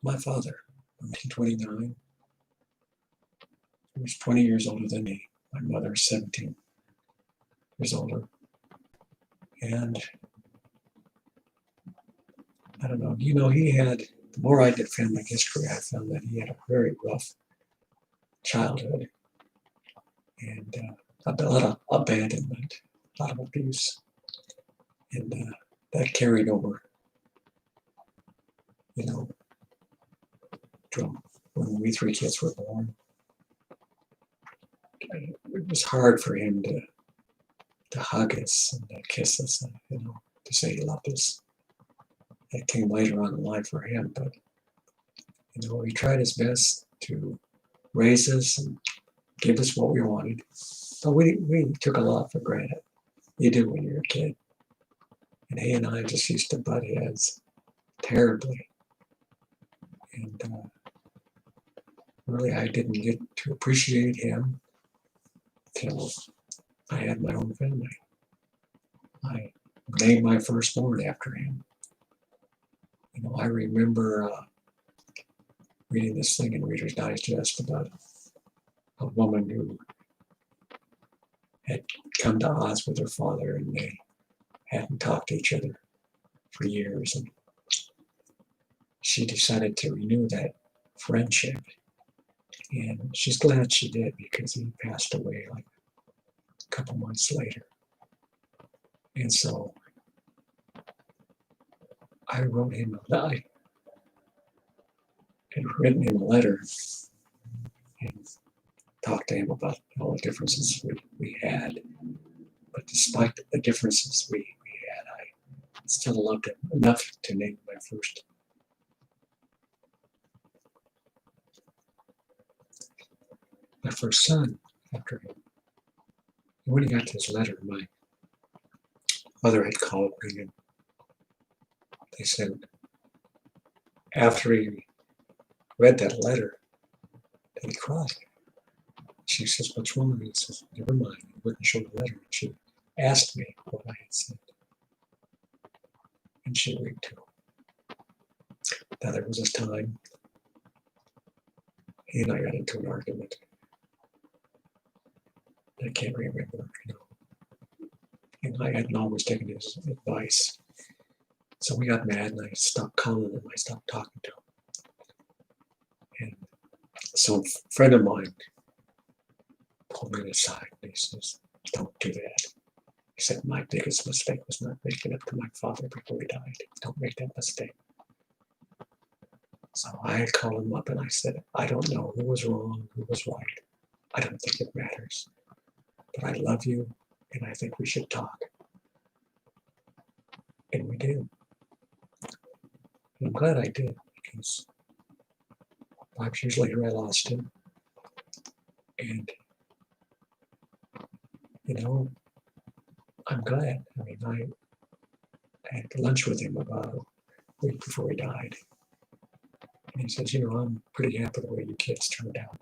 my father, in 1929. He was 20 years older than me. My mother is 17 years older. And I don't know, he had, the more I did family history, I found that he had a very rough childhood and a lot of abandonment, a lot of abuse. And that carried over, from when we three kids were born. It was hard for him to hug us and to kiss us and, to say he loved us. That came later on in life for him, but, he tried his best to raise us and give us what we wanted. But we took a lot for granted. You do when you're a kid. And he and I just used to butt heads terribly. And really, I didn't get to appreciate him till I had my own family. I named my firstborn after him. I remember reading this thing in Reader's Digest about a woman who had come to Oz with her father, and they hadn't talked to each other for years, and she decided to renew that friendship. And she's glad she did, because he passed away like a couple months later. And so I wrote him I had written him a letter and talked to him about all the differences we had. But despite the differences we had, I still loved him enough to name my first son after him. And when he got this letter, my mother had called me, and they said, after he read that letter, that he cried. She says, "What's wrong?" He says, "Never mind." He wouldn't show the letter. She asked me what I had said, and she agreed to. Now, there was this time he and I got into an argument. I can't remember, and I hadn't always taken his advice. So we got mad, and I stopped calling him. I stopped talking to him. And so a friend of mine pulled me aside, and he says, "Don't do that." He said, "My biggest mistake was not making up to my father before he died. Don't make that mistake." So I called him up, and I said, "I don't know who was wrong, who was right. I don't think it matters. But I love you, and I think we should talk." And we did. And I'm glad I did, because 5 years later I lost him. And, I'm glad. I had lunch with him about a week before he died. And he says, "I'm pretty happy the way you kids turned out."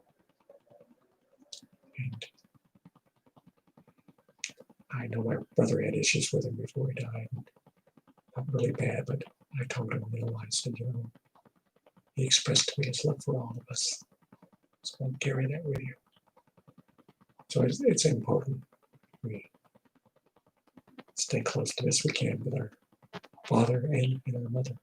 And I know my brother had issues with him before he died. Not really bad, but I told him, I said, he expressed to me his love for all of us. So I'll carry that with you. So it's important we stay close to as we can with our father and our mother.